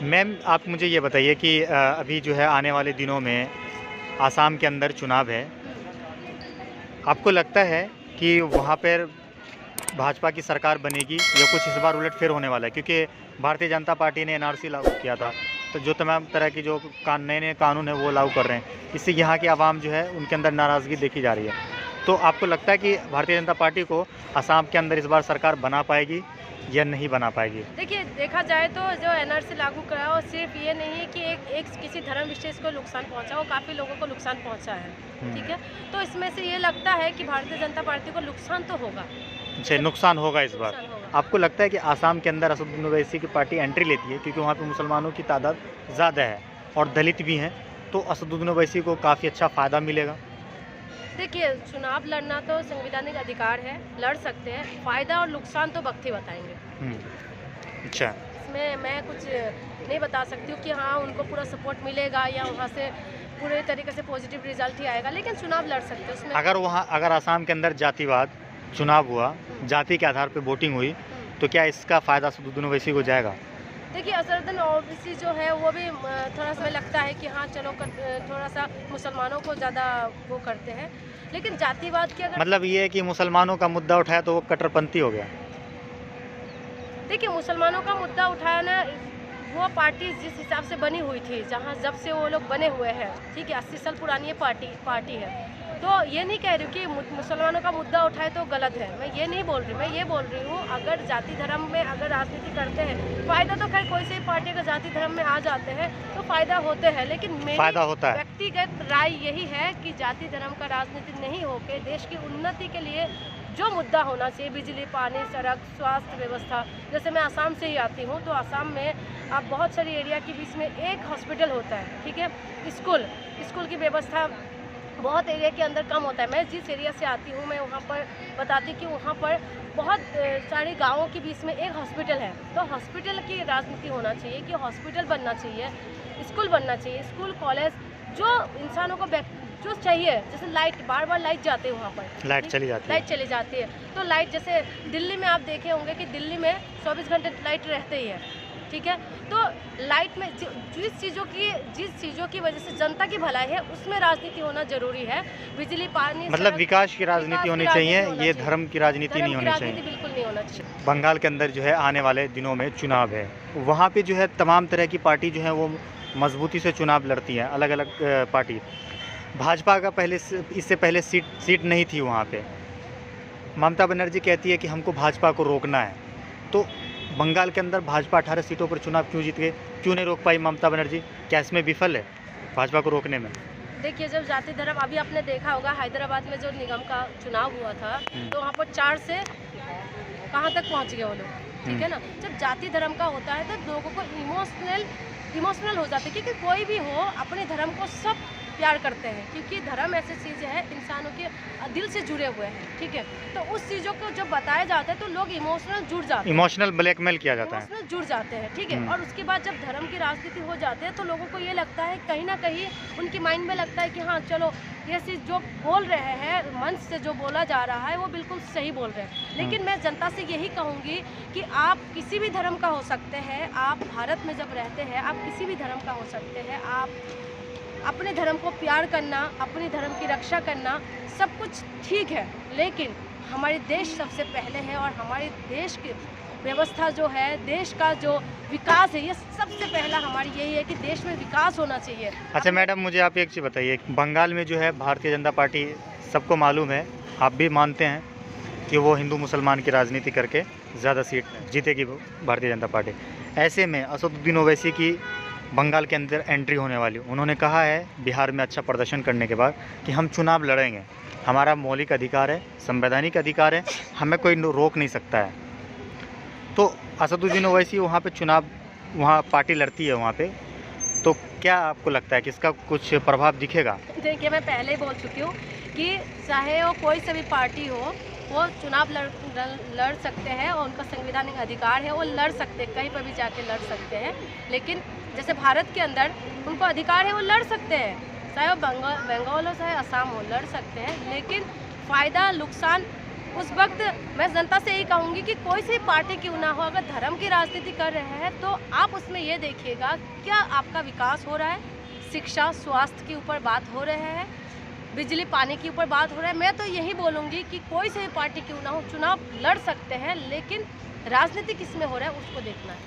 Ma'am, आप मुझे ये बताइए कि अभी जो है आने वाले दिनों में आसाम के अंदर चुनाव है। आपको लगता है कि वहाँ पर भाजपा की सरकार बनेगी या कुछ इस बार उलटफेर होने वाला है? क्योंकि भारतीय जनता पार्टी ने एनआरसी लागू किया था, तो जो तमाम तरह की जो नए-नए कानून हैं वो लागू कर रहे हैं। इससे यहाँ की आवाम जो है उनके अंदर नाराज़गी देखी जा रही है। तो आपको लगता है कि भारतीय जनता पार्टी को असम के अंदर इस बार सरकार बना पाएगी या नहीं बना पाएगी? देखिए, देखा जाए तो जो एनआरसी लागू करा वो सिर्फ ये नहीं है कि एक किसी धर्म विशेष को नुकसान पहुंचा, वो काफ़ी लोगों को नुकसान पहुंचा है। ठीक है, तो इसमें से ये लगता है कि भारतीय जनता पार्टी को नुकसान तो होगा। अच्छा, नुकसान होगा इस बार। नुकसान होगा। आपको लगता है कि आसाम के अंदर असदुद्दीन ओवैसी की पार्टी एंट्री लेती है क्योंकि वहाँ पे मुसलमानों की तादाद ज़्यादा है और दलित भी हैं, तो असदुद्दीन ओवैसी को काफ़ी अच्छा फ़ायदा मिलेगा? देखिए, चुनाव लड़ना तो संवैधानिक अधिकार है, लड़ सकते हैं। फ़ायदा और नुकसान तो वक्त ही बताएंगे। अच्छा। इसमें मैं कुछ नहीं बता सकती हूँ कि हाँ उनको पूरा सपोर्ट मिलेगा या वहाँ से पूरे तरीके से पॉजिटिव रिजल्ट ही आएगा, लेकिन चुनाव लड़ सकते हैं उसमें। अगर आसाम के अंदर जातिवाद चुनाव हुआ, जाति के आधार पे वोटिंग हुई, तो क्या इसका फ़ायदा असदुद्दीन ओवैसी को जाएगा? देखिए, असदुद्दीन ओवैसी जो है वो भी थोड़ा सा लगता है कि हाँ चलो थोड़ा सा मुसलमानों को ज़्यादा वो करते हैं, लेकिन जातिवाद की अगर मतलब ये है कि मुसलमानों का मुद्दा उठाया तो वो कट्टरपंथी हो गया। देखिए, मुसलमानों का मुद्दा उठाया ना, वो पार्टी जिस हिसाब से बनी हुई थी, जहाँ जब से वो लोग बने हुए हैं, ठीक है, 80 साल पुरानी ये पार्टी है। तो ये नहीं कह रही हूँ कि मुसलमानों का मुद्दा उठाए तो गलत है, मैं ये नहीं बोल रही। मैं ये बोल रही हूँ अगर जाति धर्म में अगर राजनीति करते हैं, फ़ायदा तो खैर कोई से भी पार्टी अगर जाति धर्म में आ जाते हैं तो फ़ायदा होते हैं, लेकिन मेरी व्यक्तिगत राय यही है कि जाति धर्म का राजनीति नहीं होकर देश की उन्नति के लिए जो मुद्दा होना चाहिए, बिजली, पानी, सड़क, स्वास्थ्य व्यवस्था। जैसे मैं आसाम से ही आती हूँ, तो आसाम में आप बहुत सारी एरिया के बीच में एक हॉस्पिटल होता है, ठीक है, स्कूल की व्यवस्था बहुत एरिया के अंदर कम होता है। मैं जिस एरिया से आती हूँ मैं वहाँ पर बताती कि वहाँ पर बहुत सारे गाँवों के बीच में एक हॉस्पिटल है, तो हॉस्पिटल की राजनीति होना चाहिए कि हॉस्पिटल बनना चाहिए, स्कूल बनना चाहिए, स्कूल, कॉलेज, जो इंसानों को जो चाहिए। जैसे लाइट, बार लाइट जाते हैं वहाँ पर, लाइट चली जाती है। तो लाइट, जैसे दिल्ली में आप देखे होंगे कि दिल्ली में 24 घंटे लाइट रहते ही है, ठीक है। तो लाइट में जिस चीज़ों की वजह से जनता की भलाई है उसमें राजनीति होना जरूरी है। बिजली, पानी, मतलब विकास की राजनीति होनी चाहिए, ये धर्म की राजनीति नहीं होनी चाहिए। बिल्कुल नहीं होना चाहिए। बंगाल के अंदर जो है आने वाले दिनों में चुनाव है, वहाँ पे जो है तमाम तरह की पार्टी जो है वो मजबूती से चुनाव लड़ती है, अलग अलग पार्टी। भाजपा का इससे पहले सीट नहीं थी वहाँ पे। ममता बनर्जी कहती है कि हमको भाजपा को रोकना है, तो बंगाल के अंदर भाजपा 18 सीटों पर चुनाव क्यों जीत गए? क्यों नहीं रोक पाई ममता बनर्जी? क्या इसमें विफल है भाजपा को रोकने में? देखिए, जब जाति धर्म, अभी आपने देखा होगा हैदराबाद में जो निगम का चुनाव हुआ था, तो वहाँ पर 4 से कहाँ तक पहुँच गए वो लोग, ठीक है ना। जब जाति धर्म का होता है तो लोगों को इमोशनल हो जाते हैं, क्योंकि कोई भी हो अपने धर्म को सब प्यार करते हैं, क्योंकि धर्म ऐसी चीज़ है इंसानों के दिल से जुड़े हुए हैं, ठीक है। तो उस चीज़ों को जब बताया जाता है तो लोग इमोशनल जुड़ जाते हैं, इमोशनल ब्लैकमेल किया जाता है, इमोशनल जुड़ जाते हैं, ठीक है। और उसके बाद जब धर्म की राजनीति हो जाती है तो लोगों को ये लगता है, कहीं ना कहीं उनके माइंड में लगता है कि हाँ चलो ये चीज़ जो बोल रहे हैं, मंच से जो बोला जा रहा है वो बिल्कुल सही बोल रहे हैं। लेकिन मैं जनता से यही कहूँगी कि आप किसी भी धर्म का हो सकते हैं, आप भारत में जब रहते हैं आप किसी भी धर्म का हो सकते हैं, आप अपने धर्म को प्यार करना, अपने धर्म की रक्षा करना सब कुछ ठीक है, लेकिन हमारे देश सबसे पहले है और हमारे देश की व्यवस्था जो है, देश का जो विकास है, ये सबसे पहला हमारी यही है कि देश में विकास होना चाहिए। अच्छा मैडम, मुझे आप एक चीज़ बताइए, बंगाल में जो है भारतीय जनता पार्टी, सबको मालूम है, आप भी मानते हैं कि वो हिंदू मुसलमान की राजनीति करके ज़्यादा सीट जीतेगी भारतीय जनता पार्टी। ऐसे में असदुद्दीन ओवैसी की बंगाल के अंदर एंट्री होने वाली, उन्होंने कहा है बिहार में अच्छा प्रदर्शन करने के बाद कि हम चुनाव लड़ेंगे, हमारा मौलिक अधिकार है, संवैधानिक अधिकार है, हमें कोई रोक नहीं सकता है। तो असदुद्दीन ओवैसी वहाँ पे चुनाव, वहाँ पार्टी लड़ती है वहाँ पे, तो क्या आपको लगता है कि इसका कुछ प्रभाव दिखेगा? देखिए, मैं पहले ही बोल चुकी हूँ कि चाहे वो कोई सी भी पार्टी हो, वो चुनाव लड़ सकते हैं और उनका संवैधानिक अधिकार है, वो लड़ सकते हैं, कहीं पर भी जाके लड़ सकते हैं। लेकिन जैसे भारत के अंदर उनको अधिकार है, वो लड़ सकते हैं, चाहे वो बंगाल हो चाहे असम हो, लड़ सकते हैं। लेकिन फ़ायदा नुकसान उस वक्त मैं जनता से यही कहूँगी कि कोई सी पार्टी क्यों ना हो, अगर धर्म की राजनीति कर रहे हैं तो आप उसमें ये देखिएगा क्या आपका विकास हो रहा है, शिक्षा स्वास्थ्य के ऊपर बात हो रहे हैं, बिजली पानी के ऊपर बात हो रहा है। मैं तो यही बोलूँगी कि कोई सी भी पार्टी क्यों ना हो, चुनाव लड़ सकते हैं, लेकिन राजनीति किस में हो रहा है उसको देखना है।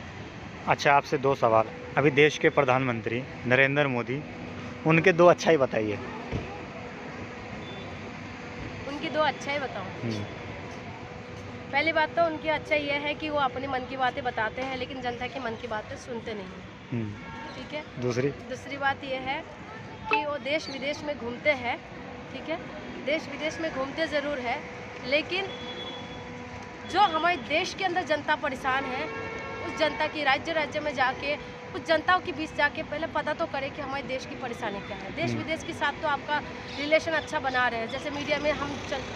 अच्छा, आपसे 2 सवाल। अभी देश के प्रधानमंत्री नरेंद्र मोदी, उनके 2 अच्छाई बताइए। उनकी 2 अच्छाई बताऊँ। हम्म, पहली बात तो उनकी अच्छा ये है कि वो अपने मन की बातें बताते हैं, लेकिन जनता की मन की बातें सुनते नहीं हैं। हम्म, ठीक है। दूसरी बात ये है कि वो देश विदेश में घूमते हैं। ठीक है, देश विदेश में घूमते ज़रूर है, लेकिन जो हमारे देश के अंदर जनता परेशान है, उस जनता की राज्य में जाके उस जनताओं के बीच जाके पहले पता तो करें कि हमारे देश की परेशानी क्या है। देश विदेश के साथ तो आपका रिलेशन अच्छा बना रहे हैं, जैसे मीडिया में हम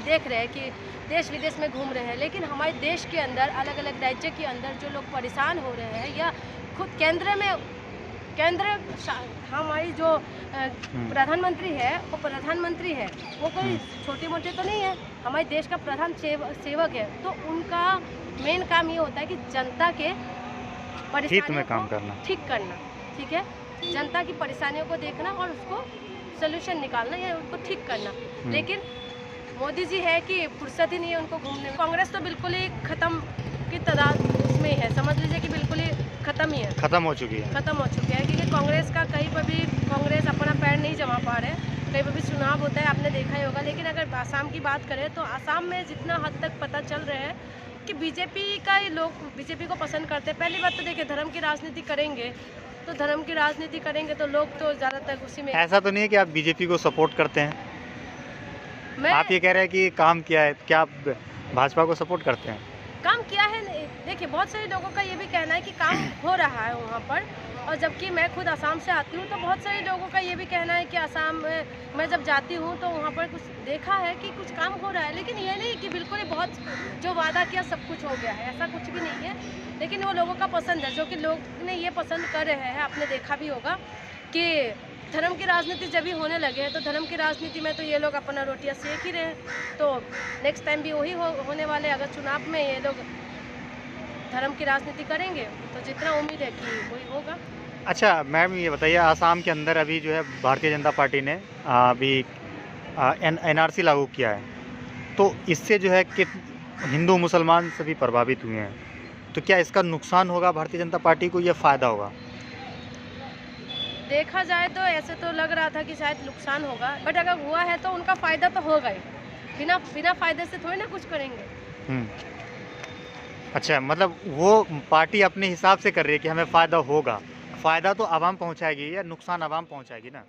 देख रहे हैं कि देश विदेश में घूम रहे हैं, लेकिन हमारे देश के अंदर अलग अलग राज्य के अंदर जो लोग परेशान हो रहे हैं या खुद केंद्र हमारी जो प्रधानमंत्री है वो कोई छोटे मोटे तो नहीं है, हमारे देश का प्रधान सेवक है। तो उनका मेन काम ये होता है कि जनता के हित में काम करना, ठीक करना। ठीक है, जनता की परेशानियों को देखना और उसको सोल्यूशन निकालना या उसको ठीक करना। लेकिन मोदी जी है कि फुर्सत ही नहीं है उनको घूमने में। कांग्रेस तो बिल्कुल ही खत्म की तादाद उसमें है, समझ लीजिए कि बिल्कुल ही खत्म ही है, खत्म हो चुकी है। क्योंकि कांग्रेस का कहीं पर भी कांग्रेस अपना पैर नहीं जमा पा रहे, कहीं पर भी चुनाव होता है आपने देखा ही होगा। लेकिन अगर आसाम की बात करें तो आसाम में जितना हद तक पता चल रहा है कि बीजेपी का ही लोग बीजेपी को पसंद करते हैं। पहली बात तो देखिए, धर्म की राजनीति करेंगे तो लोग तो ज़्यादातर उसी में। ऐसा तो नहीं है कि आप बीजेपी को सपोर्ट करते हैं? मैं आप ये कह रहे हैं कि काम किया है, क्या आप भाजपा को सपोर्ट करते हैं? काम किया है। देखिए, बहुत सारे लोगों का ये भी कहना है कि काम हो रहा है वहाँ पर, और जबकि मैं खुद असम से आती हूँ तो बहुत सारे लोगों का ये भी कहना है कि असम में मैं जब जाती हूँ तो वहाँ पर कुछ देखा है कि कुछ काम हो रहा है, लेकिन ये नहीं कि बिल्कुल ही बहुत जो वादा किया सब कुछ हो गया है, ऐसा कुछ भी नहीं है। लेकिन वो लोगों का पसंद है, जो कि लोग ने ये पसंद कर रहे हैं। आपने देखा भी होगा कि धर्म की राजनीति जब भी होने लगे हैं तो धर्म की राजनीति में तो ये लोग अपना रोटियां सेक ही रहे हैं। तो नेक्स्ट टाइम भी वही होने वाले, अगर चुनाव में ये लोग धर्म की राजनीति करेंगे तो जितना उम्मीद है कि वही होगा। अच्छा मैम, ये बताइए, आसाम के अंदर अभी जो है भारतीय जनता पार्टी ने अभी NRC लागू किया है, तो इससे जो है कि हिंदू मुसलमान सभी प्रभावित हुए हैं, तो क्या इसका नुकसान होगा भारतीय जनता पार्टी को या फ़ायदा होगा? देखा जाए तो ऐसे तो लग रहा था कि शायद नुकसान होगा, बट अगर हुआ है तो उनका फ़ायदा तो होगा ही। बिना फ़ायदे से थोड़ी ना कुछ करेंगे। अच्छा, मतलब वो पार्टी अपने हिसाब से कर रही है कि हमें फ़ायदा होगा, फ़ायदा तो आवाम पहुंचाएगी या नुकसान आवाम पहुंचाएगी ना?